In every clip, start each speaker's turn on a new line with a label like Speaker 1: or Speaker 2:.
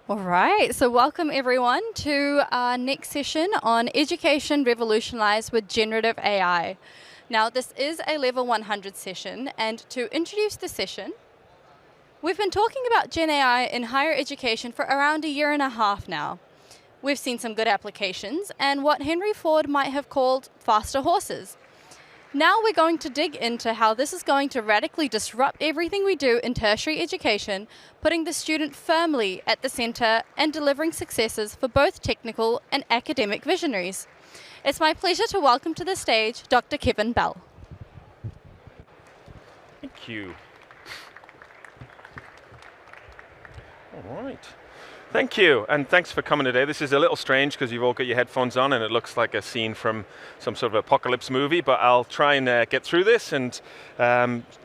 Speaker 1: All right, so welcome everyone to our next session on Education Revolutionized with Generative AI. Now, this is a Level 100 session, and to introduce the session, we've been talking about Gen AI in higher education for around a year and a half now. We've seen some good applications and what Henry Ford might have called faster horses. Now we're going to dig into how this is going to radically disrupt everything we do in tertiary education, putting the student firmly at the center and delivering successes for both technical and academic visionaries. It's my pleasure to welcome to the stage Dr. Kevin Bell.
Speaker 2: Thank you. All right. Thank you, and thanks for coming today. This is a little strange because you've all got your headphones on and it looks like a scene from some sort of apocalypse movie, but I'll try and get through this and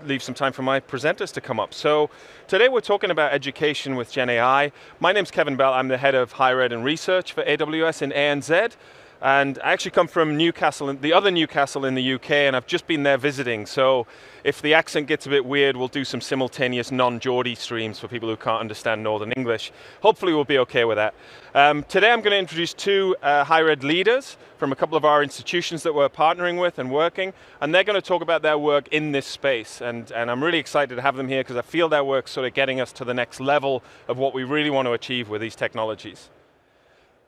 Speaker 2: leave some time for my presenters to come up. So today we're talking about education with Gen AI. My name's Kevin Bell. I'm the head of higher ed and research for AWS in ANZ. And I actually come from Newcastle, the other Newcastle in the UK, and I've just been there visiting. So if the accent gets a bit weird, we'll do some simultaneous non-Geordie streams for people who can't understand Northern English. Hopefully we'll be okay with that. Today I'm going to introduce two higher ed leaders from a couple of our institutions that we're partnering with and working, and they're going to talk about their work in this space. And I'm really excited to have them here because I feel their work's sort of getting us to the next level of what we really want to achieve with these technologies.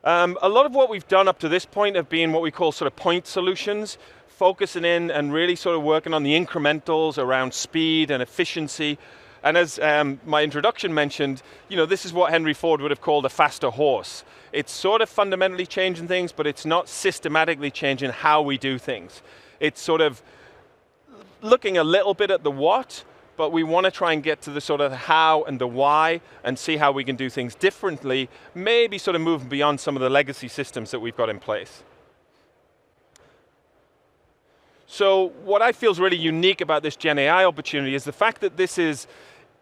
Speaker 2: A lot of what we've done up to this point have been what we call sort of point solutions, focusing in and really sort of working on the incrementals around speed and efficiency. And as my introduction mentioned, this is what Henry Ford would have called a faster horse. It's sort of fundamentally changing things, but it's not systematically changing how we do things. It's sort of looking a little bit at the what, but we want to try and get to the sort of how and the why and see how we can do things differently, maybe sort of moving beyond some of the legacy systems that we've got in place. So what I feel is really unique about this Gen AI opportunity is the fact that this is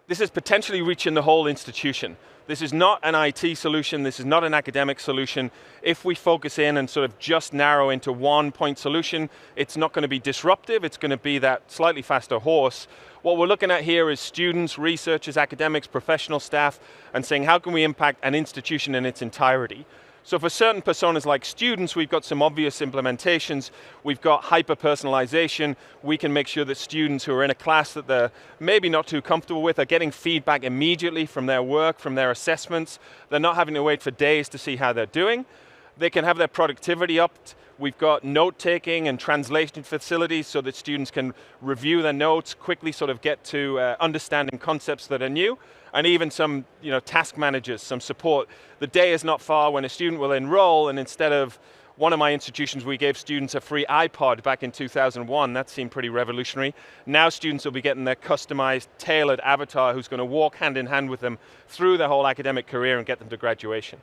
Speaker 2: potentially reaching the whole institution. This is not an IT solution, this is not an academic solution. If we focus in and sort of just narrow into one point solution, it's not going to be disruptive, it's going to be that slightly faster horse. What we're looking at here is students, researchers, academics, professional staff, and saying how can we impact an institution in its entirety. So for certain personas like students, we've got some obvious implementations. We've got hyper-personalization. We can make sure that students who are in a class that they're maybe not too comfortable with are getting feedback immediately from their work, from their assessments. They're not having to wait for days to see how they're doing. They can have their productivity upped. We've got note-taking and translation facilities so that students can review their notes, quickly sort of get to understanding concepts that are new, and even some task managers, some support. The day is not far when a student will enroll, and instead of one of my institutions, we gave students a free iPod back in 2001. That seemed pretty revolutionary. Now students will be getting their customized, tailored avatar who's going to walk hand in hand with them through their whole academic career and get them to graduation.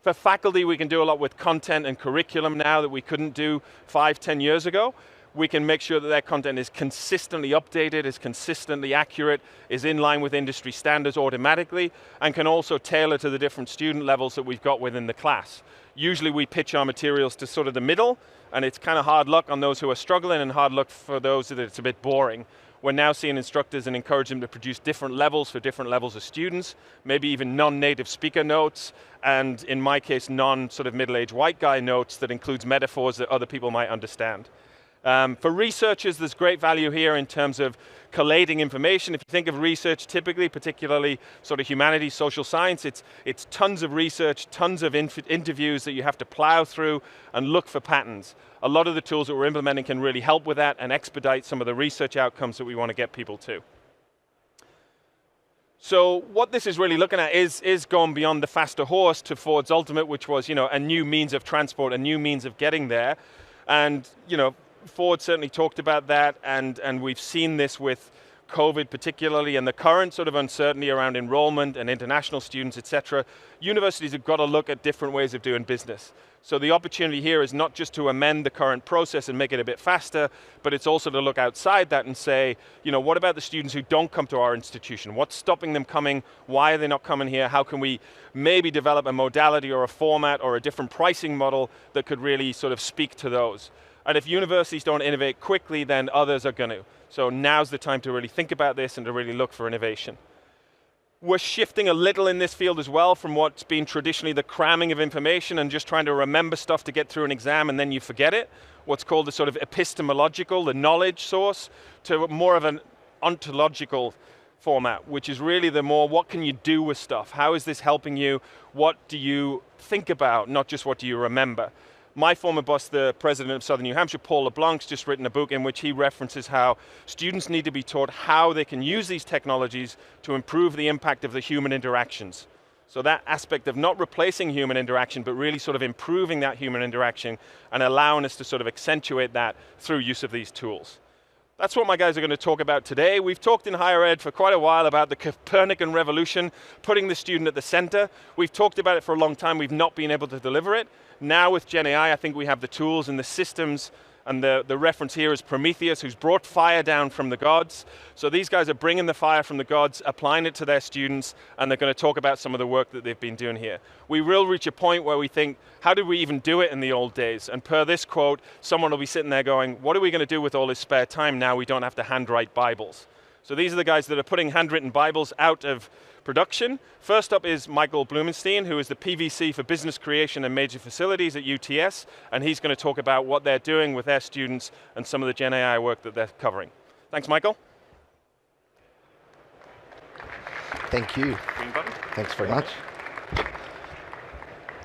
Speaker 2: For faculty, we can do a lot with content and curriculum now that we couldn't do 5-10 years ago. We can make sure that their content is consistently updated, is consistently accurate, is in line with industry standards automatically, and can also tailor to the different student levels that we've got within the class. Usually we pitch our materials to sort of the middle, and it's kind of hard luck on those who are struggling and hard luck for those that it's a bit boring. We're now seeing instructors and encourage them to produce different levels for different levels of students, maybe even non-native speaker notes, and in my case, non-sort of middle-aged white guy notes that includes metaphors that other people might understand. For researchers, there's great value here in terms of collating information. If you think of research typically, particularly sort of humanities, social science, it's tons of research, tons of interviews that you have to plow through and look for patterns. A lot of the tools that we're implementing can really help with that and expedite some of the research outcomes that we want to get people to. So what this is really looking at is going beyond the faster horse to Ford's ultimate, which was a new means of transport, a new means of getting there. And Ford certainly talked about that, and we've seen this with COVID particularly, and the current sort of uncertainty around enrollment and international students, etc. Universities have got to look at different ways of doing business. So the opportunity here is not just to amend the current process and make it a bit faster, but it's also to look outside that and say, what about the students who don't come to our institution? What's stopping them coming? Why are they not coming here? How can we maybe develop a modality or a format or a different pricing model that could really sort of speak to those? And if universities don't innovate quickly, then others are going to. So now's the time to really think about this and to really look for innovation. We're shifting a little in this field as well from what's been traditionally the cramming of information and just trying to remember stuff to get through an exam and then you forget it. What's called the sort of epistemological, the knowledge source, to more of an ontological format, which is really the more, what can you do with stuff? How is this helping you? What do you think about, not just what do you remember? My former boss, the president of Southern New Hampshire, Paul LeBlanc's just written a book in which he references how students need to be taught how they can use these technologies to improve the impact of the human interactions. So that aspect of not replacing human interaction, but really sort of improving that human interaction and allowing us to sort of accentuate that through use of these tools. That's what my guys are going to talk about today. We've talked in higher ed for quite a while about the Copernican revolution, putting the student at the center. We've talked about it for a long time. We've not been able to deliver it. Now with Gen AI, I think we have the tools and the systems, and the reference here is Prometheus, who's brought fire down from the gods. So these guys are bringing the fire from the gods, applying it to their students, and they're going to talk about some of the work that they've been doing here. We will reach a point where we think, how did we even do it in the old days? And per this quote, someone will be sitting there going, what are we going to do with all this spare time now we don't have to handwrite Bibles? So these are the guys that are putting handwritten Bibles out of production. First up is Michael Blumenstein, who is the PVC for Business Creation and Major Facilities at UTS, and he's going to talk about what they're doing with their students and some of the Gen AI work that they're covering. Thanks, Michael.
Speaker 3: Thank you. Thanks very much.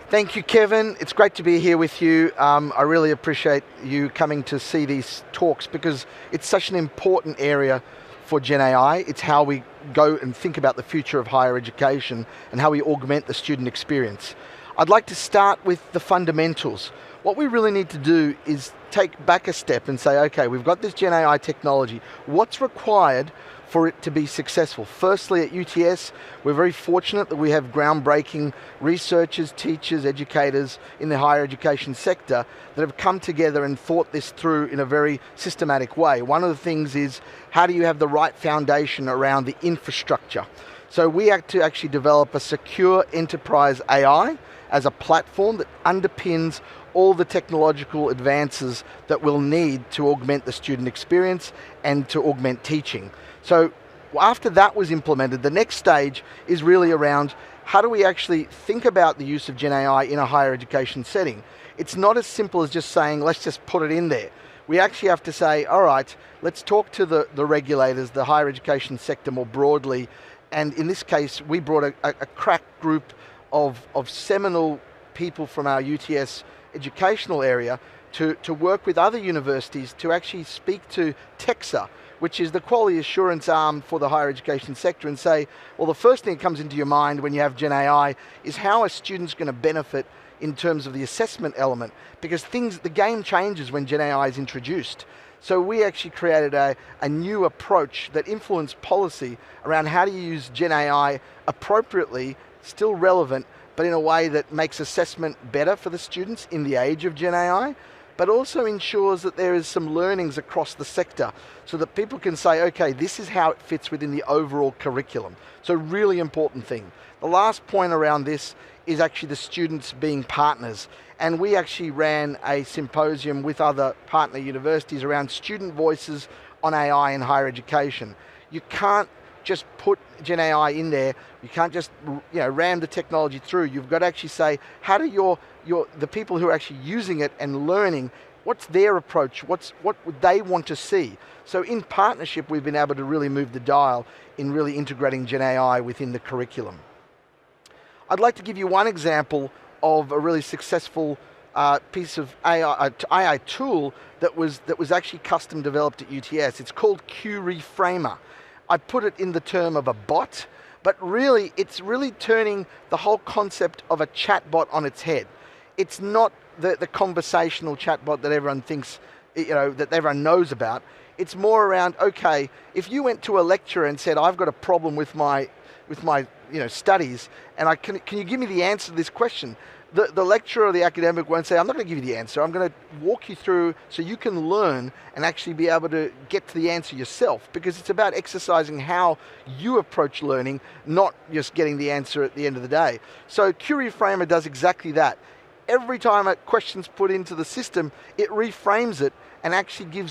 Speaker 3: Thank you, Kevin. It's great to be here with you. I really appreciate you coming to see these talks because it's such an important area for Gen AI. It's how we go and think about the future of higher education and how we augment the student experience. I'd like to start with the fundamentals. What we really need to do is take back a step and say, okay, we've got this Gen AI technology. What's required for it to be successful? Firstly, at UTS, we're very fortunate that we have groundbreaking researchers, teachers, educators in the higher education sector that have come together and thought this through in a very systematic way. One of the things is, how do you have the right foundation around the infrastructure? So we had to actually develop a secure enterprise AI as a platform that underpins all the technological advances that we'll need to augment the student experience and to augment teaching. So after that was implemented, the next stage is really around how do we actually think about the use of Gen AI in a higher education setting. It's not as simple as just saying, let's just put it in there. We actually have to say, all right, let's talk to the regulators, the higher education sector more broadly. And in this case, we brought a crack group of seminal people from our UTS educational area to work with other universities to actually speak to TEXA, which is the quality assurance arm for the higher education sector, and say, well, the first thing that comes into your mind when you have Gen AI is how are students going to benefit in terms of the assessment element, because the game changes when Gen AI is introduced. So we actually created a new approach that influenced policy around how to use Gen AI appropriately, still relevant, but in a way that makes assessment better for the students in the age of Gen AI, but also ensures that there is some learnings across the sector so that people can say, okay, this is how it fits within the overall curriculum. So really important thing. The last point around this is actually the students being partners. And we actually ran a symposium with other partner universities around student voices on AI in higher education. You can't just put Gen AI in there. You can't just ram the technology through. You've got to actually say, how do the people who are actually using it and learning, what's their approach? What would they want to see? So in partnership, we've been able to really move the dial in really integrating Gen AI within the curriculum. I'd like to give you one example of a really successful piece of AI tool that was actually custom developed at UTS. It's called Q-Reframer. I put it in the term of a bot, but really, it's really turning the whole concept of a chatbot on its head. It's not the conversational chatbot that everyone thinks, that everyone knows about. It's more around, okay, if you went to a lecturer and said, I've got a problem with my studies, and can you give me the answer to this question? The lecturer or the academic won't say, I'm not going to give you the answer. I'm going to walk you through so you can learn and actually be able to get to the answer yourself, because it's about exercising how you approach learning, not just getting the answer at the end of the day. So Q-Reframer does exactly that. Every time a question's put into the system, it reframes it and actually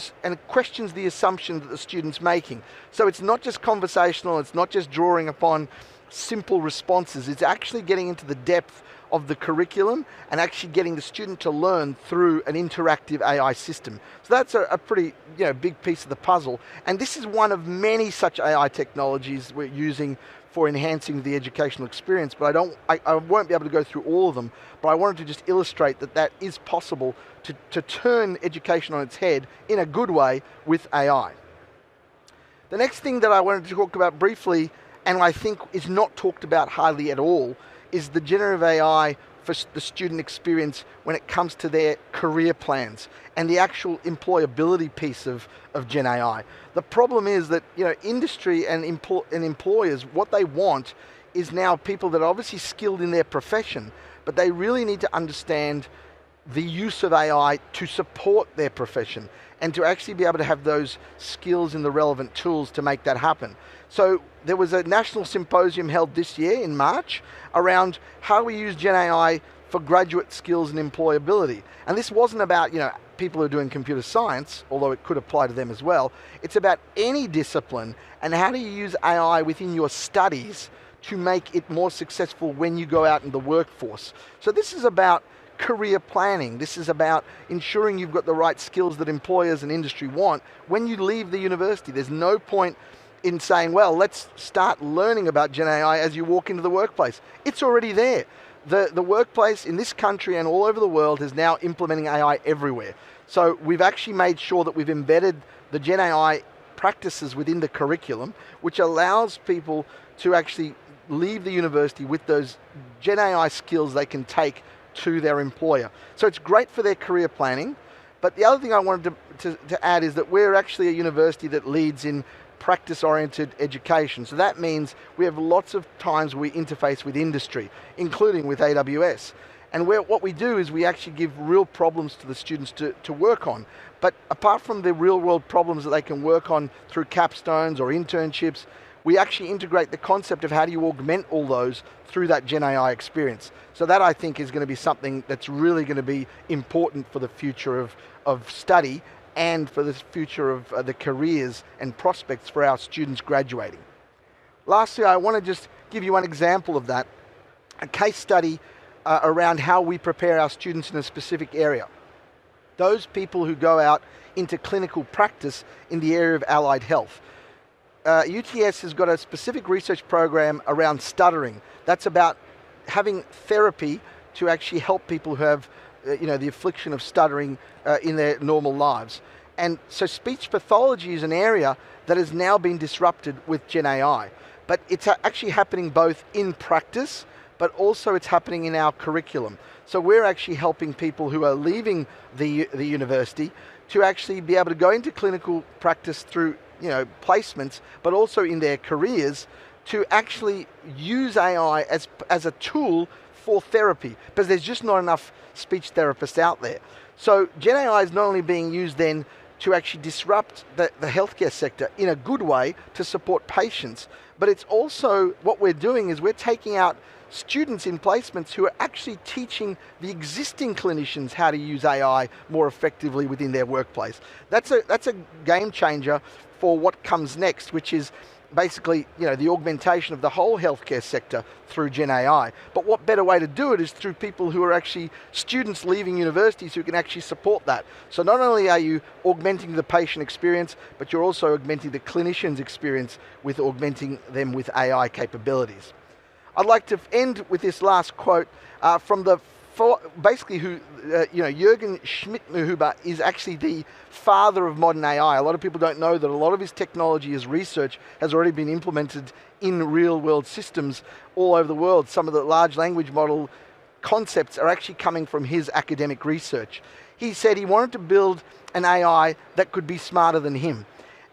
Speaker 3: questions the assumption that the student's making. So it's not just conversational, it's not just drawing upon simple responses. It's actually getting into the depth of the curriculum and actually getting the student to learn through an interactive AI system. So that's a pretty big piece of the puzzle. And this is one of many such AI technologies we're using for enhancing the educational experience, but I won't be able to go through all of them, but I wanted to just illustrate that that is possible to turn education on its head in a good way with AI. The next thing that I wanted to talk about briefly, and I think is not talked about hardly at all, is the generative AI for the student experience when it comes to their career plans and the actual employability piece of Gen AI. The problem is that industry and employers, what they want is now people that are obviously skilled in their profession, but they really need to understand the use of AI to support their profession and to actually be able to have those skills and the relevant tools to make that happen. So there was a national symposium held this year in March around how we use Gen AI for graduate skills and employability. And this wasn't about people who are doing computer science, although it could apply to them as well. It's about any discipline and how do you use AI within your studies to make it more successful when you go out in the workforce. So this is about career planning. This is about ensuring you've got the right skills that employers and industry want when you leave the university. There's no point in saying, well, let's start learning about Gen AI as you walk into the workplace. It's already there. The workplace in this country and all over the world is now implementing AI everywhere. So we've actually made sure that we've embedded the Gen AI practices within the curriculum, which allows people to actually leave the university with those Gen AI skills they can take to their employer. So it's great for their career planning, but the other thing I wanted to add is that we're actually a university that leads in practice-oriented education. So that means we have lots of times we interface with industry, including with AWS. And what we do is we actually give real problems to the students to work on. But apart from the real-world problems that they can work on through capstones or internships, we actually integrate the concept of how do you augment all those through that Gen AI experience. So that I think is going to be something that's really going to be important for the future of study and for the future of the careers and prospects for our students graduating. Lastly, I want to just give you one example of that, a case study around how we prepare our students in a specific area. Those people who go out into clinical practice in the area of allied health. UTS has got a specific research program around stuttering. That's about having therapy to actually help people who have the affliction of stuttering in their normal lives. And so speech pathology is an area that has now been disrupted with Gen AI. But it's actually happening both in practice, but also it's happening in our curriculum. So we're actually helping people who are leaving the university to actually be able to go into clinical practice through placements, but also in their careers to actually use AI as a tool for therapy, because there's just not enough speech therapists out there. So Gen AI is not only being used then to actually disrupt the healthcare sector in a good way to support patients, but it's also, what we're doing is we're taking out students in placements who are actually teaching the existing clinicians how to use AI more effectively within their workplace. That's a game changer for what comes next, which is basically the augmentation of the whole healthcare sector through Gen AI. But what better way to do it is through people who are actually students leaving universities who can actually support that. So not only are you augmenting the patient experience, but you're also augmenting the clinician's experience with augmenting them with AI capabilities. I'd like to end with this last quote from the basically who, Jürgen Schmidhuber is actually the father of modern AI. A lot of people don't know that a lot of his technology, his research, has already been implemented in real-world systems all over the world. Some of the large language model concepts are actually coming from his academic research. He said he wanted to build an AI that could be smarter than him.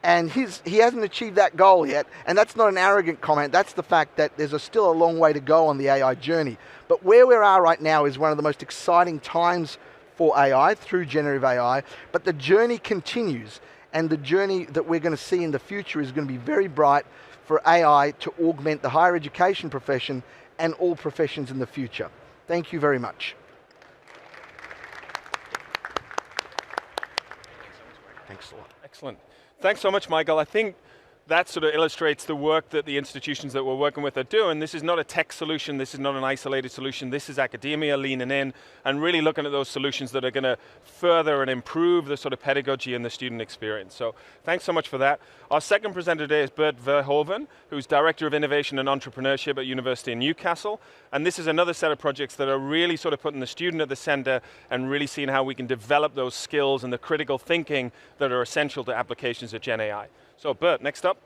Speaker 3: And he hasn't achieved that goal yet, and that's not an arrogant comment, that's the fact that there's still a long way to go on the AI journey. But where we are right now is one of the most exciting times for AI, through generative AI, but the journey continues, and the journey that we're going to see in the future is going to be very bright for AI to augment the higher education profession and all professions in the future. Thank you very much. Thanks a lot.
Speaker 2: Excellent. Thanks so much, Michael. I think that sort of illustrates the work that the institutions that we're working with are doing. This is not a tech solution, this is not an isolated solution, this is academia leaning in and really looking at those solutions that are going to further and improve the sort of pedagogy and the student experience. So thanks so much for that. Our second presenter today is Bert Verhoeven, who's Director of Innovation and Entrepreneurship at University of Newcastle. And this is another set of projects that are really sort of putting the student at the center and really seeing how we can develop those skills and the critical thinking that are essential to applications of Gen AI. So Bert, next up.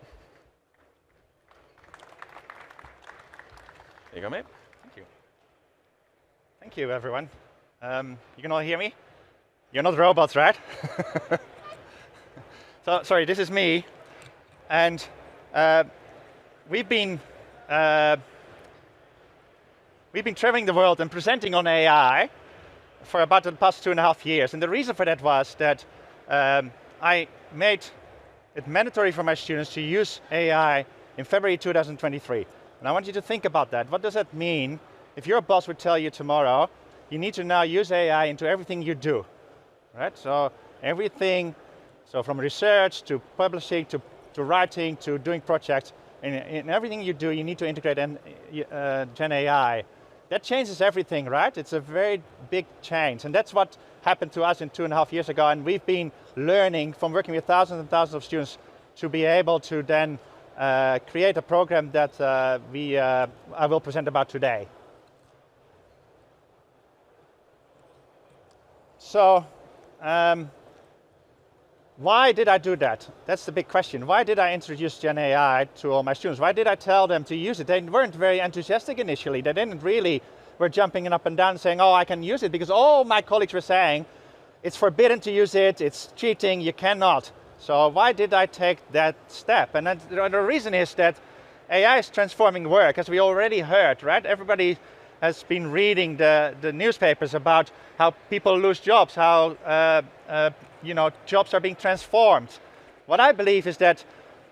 Speaker 2: There you go, mate.
Speaker 4: Thank you. Thank you, everyone. You can all hear me? You're not robots, right? So, sorry, this is me. And we've been traveling the world and presenting on AI for about the past 2.5 years. And the reason for that was that I made it mandatory for my students to use AI in February 2023. And I want you to think about that. What does that mean if your boss would tell you tomorrow, you need to now use AI into everything you do, right? So everything, so from research to publishing to writing to doing projects, in everything you do, you need to integrate Gen AI. That changes everything, right? It's a very big change. And that's what happened to us in 2.5 years ago. And we've been learning from working with thousands and thousands of students to be able to then create a program that I will present about today. So, why did I do that? That's the big question. Why did I introduce Gen AI to all my students? Why did I tell them to use it? They weren't very enthusiastic initially. They didn't really were jumping up and down saying, oh, I can use it, because all my colleagues were saying, it's forbidden to use it, it's cheating, you cannot. So why did I take that step? And then the reason is that AI is transforming work, as we already heard, right? Everybody has been reading the newspapers about how people lose jobs, how jobs are being transformed. What I believe is that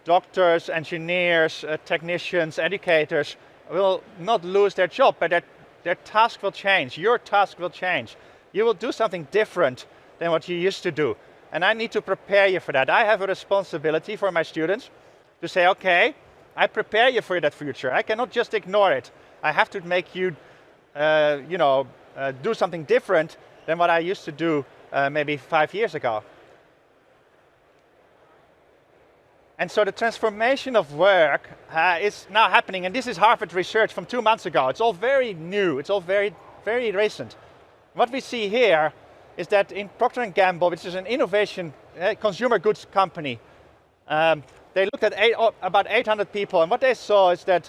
Speaker 4: doctors, engineers, technicians, educators will not lose their job, but their task will change, your task will change. You will do something different than what you used to do. And I need to prepare you for that. I have a responsibility for my students to say, okay, I prepare you for that future. I cannot just ignore it. I have to make you, do something different than what I used to do maybe 5 years ago. And so the transformation of work is now happening, and this is Harvard research from 2 months ago. It's all very new, it's all very, very recent. What we see here is that in Procter & Gamble, which is an innovation consumer goods company, they looked at about 800 people, and what they saw is that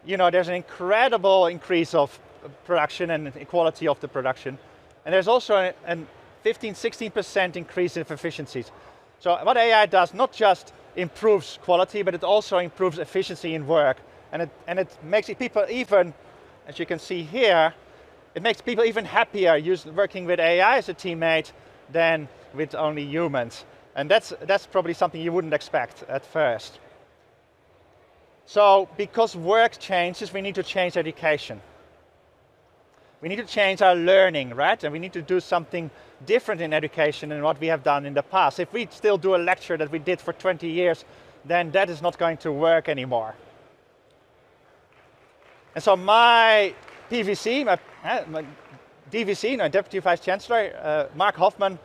Speaker 4: there's an incredible increase of production and quality of the production. And there's also a 15–16% increase in efficiencies. So what AI does not just improves quality, but it also improves efficiency in work. And it makes people even, as you can see here, it makes people even happier working with AI as a teammate than with only humans. And that's probably something you wouldn't expect at first. So because work changes, we need to change education. We need to change our learning, right? And we need to do something different in education than what we have done in the past. If we still do a lecture that we did for 20 years, then that is not going to work anymore. And so my PVC, my DVC, my Deputy Vice Chancellor, Mark Hoffman,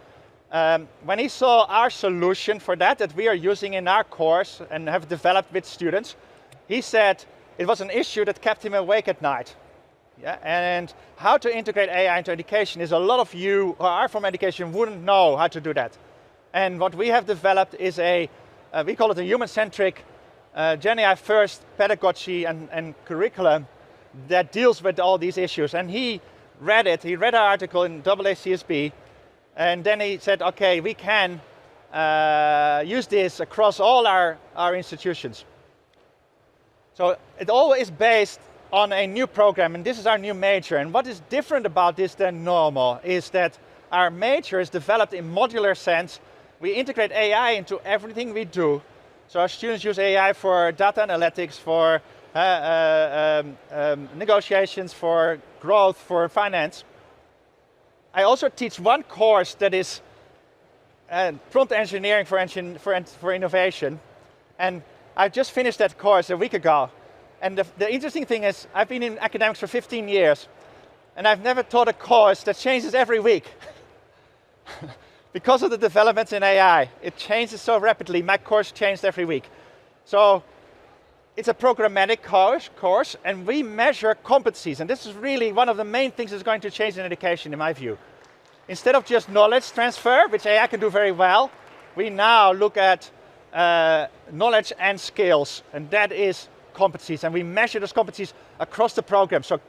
Speaker 4: when he saw our solution for that we are using in our course and have developed with students, he said it was an issue that kept him awake at night. Yeah, and how to integrate AI into education is a lot of you who are from education wouldn't know how to do that. And what we have developed is we call it a human-centric, Gen AI first pedagogy and curriculum that deals with all these issues. And he read our article in AACSB, and then he said, okay, we can use this across all our institutions. So it all is based on a new program, and this is our new major. And what is different about this than normal is that our major is developed in modular sense. We integrate AI into everything we do. So our students use AI for data analytics, for negotiations, for growth, for finance. I also teach one course that is prompt engineering for innovation. And I just finished that course a week ago. And the interesting thing is, I've been in academics for 15 years, and I've never taught a course that changes every week. Because of the developments in AI, it changes so rapidly. My course changed every week. So it's a programmatic course, and we measure competencies. And this is really one of the main things that's going to change in education, in my view. Instead of just knowledge transfer, which AI can do very well, we now look at knowledge and skills, and that is competencies. And we measure those competencies across the program. So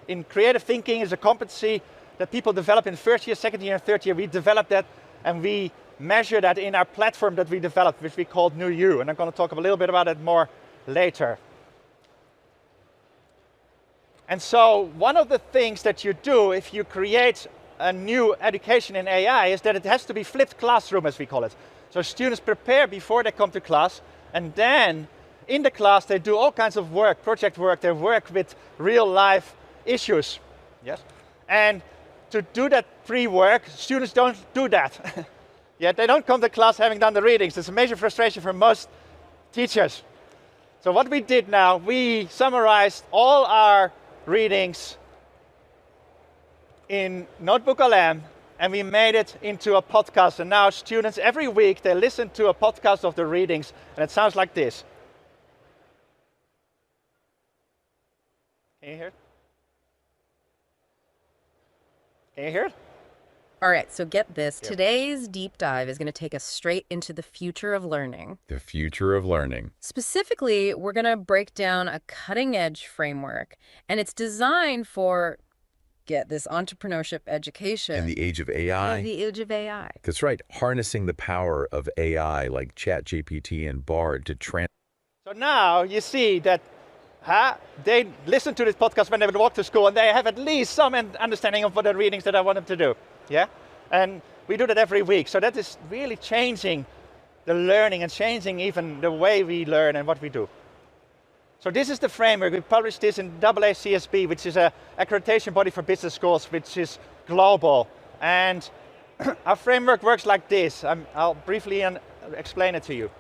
Speaker 4: in creative thinking is a competency that people develop in first year, second year, and third year. We develop that, and we measure that in our platform that we developed, which we called New You. And I'm going to talk a little bit about it more later. And so one of the things that you do if you create a new education in AI is that it has to be flipped classroom, as we call it. So students prepare before they come to class, and then in the class they do all kinds of work, project work, they work with real life issues. Yes? And to do that pre-work, students don't do that. Yet they don't come to class having done the readings. It's a major frustration for most teachers. So what we did now, we summarized all our readings in Notebook LM, and we made it into a podcast. And now students, every week, they listen to a podcast of the readings, and it sounds like this. Can you hear it? Can you hear it?
Speaker 5: All right, so get this. Yep. Today's deep dive is going to take us straight into the future of learning.
Speaker 6: The future of learning.
Speaker 5: Specifically, we're going to break down a cutting-edge framework, and it's designed for, get this, entrepreneurship education.
Speaker 6: In the age of AI.
Speaker 5: In the age of AI.
Speaker 6: That's right, harnessing the power of AI like ChatGPT and Bard to
Speaker 4: So now you see that they listen to this podcast when they walk to school, and they have at least some understanding of what the readings that I want them to do. Yeah? And we do that every week. So that is really changing the learning and changing even the way we learn and what we do. So this is the framework. We published this in AACSB, which is an accreditation body for business schools, which is global. And our framework works like this. I'll briefly explain it to you.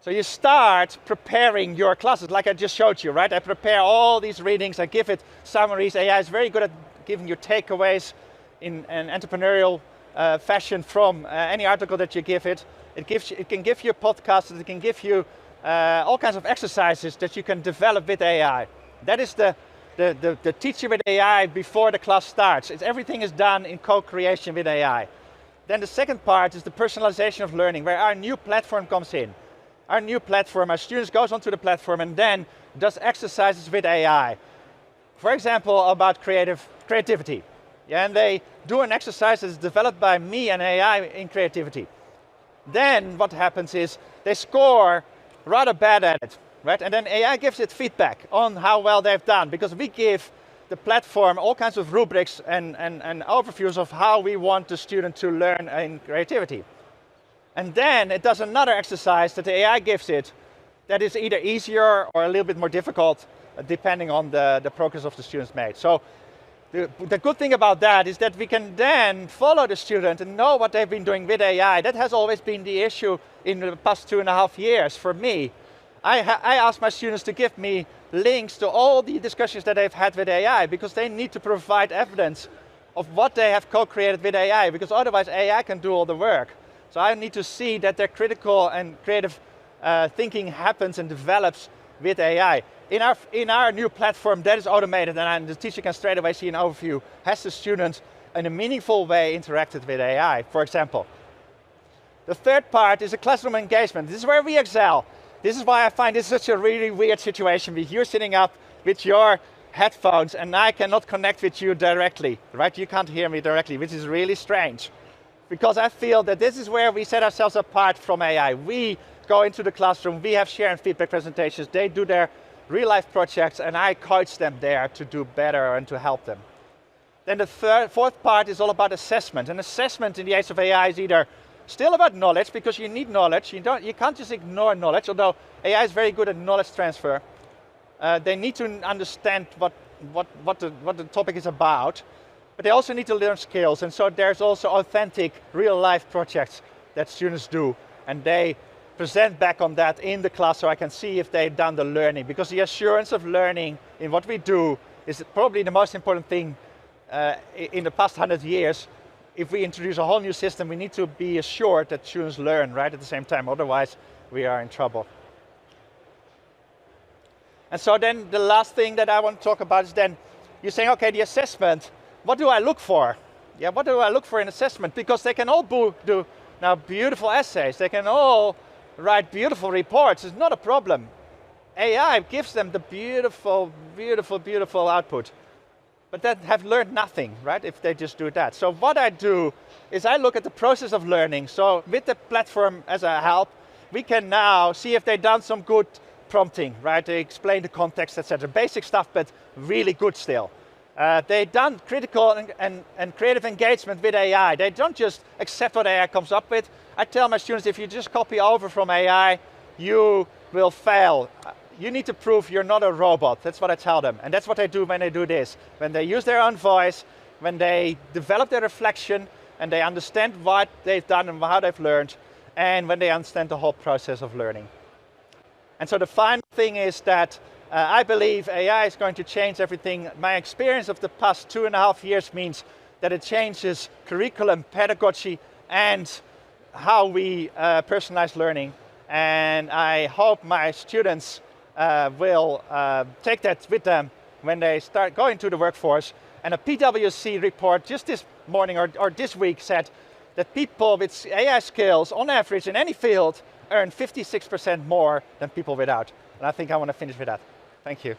Speaker 4: So you start preparing your classes, like I just showed you, right? I prepare all these readings, I give it summaries. AI is very good at giving you takeaways in an entrepreneurial fashion from any article that you give it. It can give you podcasts, it can give you all kinds of exercises that you can develop with AI. That is the teacher with AI before the class starts. Everything is done in co-creation with AI. Then the second part is the personalization of learning, where our new platform comes in. Our new platform, our students goes onto the platform and then does exercises with AI. For example, about creativity. Yeah, and they do an exercise that's developed by me and AI in creativity. Then what happens is they score rather bad at it, right? And then AI gives it feedback on how well they've done, because we give the platform all kinds of rubrics and overviews of how we want the student to learn in creativity. And then it does another exercise that the AI gives it that is either easier or a little bit more difficult, depending on the progress of the students made. So the good thing about that is that we can then follow the student and know what they've been doing with AI. That has always been the issue in the past 2.5 years for me. I ask my students to give me links to all the discussions that they've had with AI, because they need to provide evidence of what they have co-created with AI, because otherwise AI can do all the work. So I need to see that their critical and creative thinking happens and develops with AI. In our new platform, that is automated, and the teacher can straight away see an overview. Has the student in a meaningful way interacted with AI, for example? The third part is a classroom engagement. This is where we excel. This is why I find this such a really weird situation with you sitting up with your headphones and I cannot connect with you directly, right? You can't hear me directly, which is really strange. Because I feel that this is where we set ourselves apart from AI. We go into the classroom, we have share and feedback presentations, they do their real life projects, and I coach them there to do better and to help them. Then the fourth part is all about assessment. And assessment in the age of AI is either still about knowledge, because you need knowledge. You can't just ignore knowledge, although AI is very good at knowledge transfer. They need to understand what the topic is about. But they also need to learn skills, and so there's also authentic, real-life projects that students do, and they present back on that in the class so I can see if they've done the learning. Because the assurance of learning in what we do is probably the most important thing in the past 100 years. If we introduce a whole new system, we need to be assured that students learn right at the same time, otherwise we are in trouble. And so then the last thing that I want to talk about is then, you're saying, okay, the assessment, what do I look for? Yeah, what do I look for in assessment? Because they can all do now beautiful essays, they can all write beautiful reports, it's not a problem. AI gives them the beautiful, beautiful, beautiful output. But they have learned nothing, right, if they just do that. So what I do is I look at the process of learning. So with the platform as a help, we can now see if they've done some good prompting, right? They explain the context, etc. Basic stuff, but really good still. They've done critical and creative engagement with AI. They don't just accept what AI comes up with. I tell my students, if you just copy over from AI, you will fail. You need to prove you're not a robot. That's what I tell them. And that's what they do when they do this. When they use their own voice, when they develop their reflection, and they understand what they've done and how they've learned, and when they understand the whole process of learning. And so the final thing is that I believe AI is going to change everything. My experience of the past 2.5 years means that it changes curriculum, pedagogy, and how we personalize learning. And I hope my students will take that with them when they start going to the workforce. And a PwC report just this morning or this week said that people with AI skills, on average in any field, earn 56% more than people without. And I think I want to finish with that. Thank you.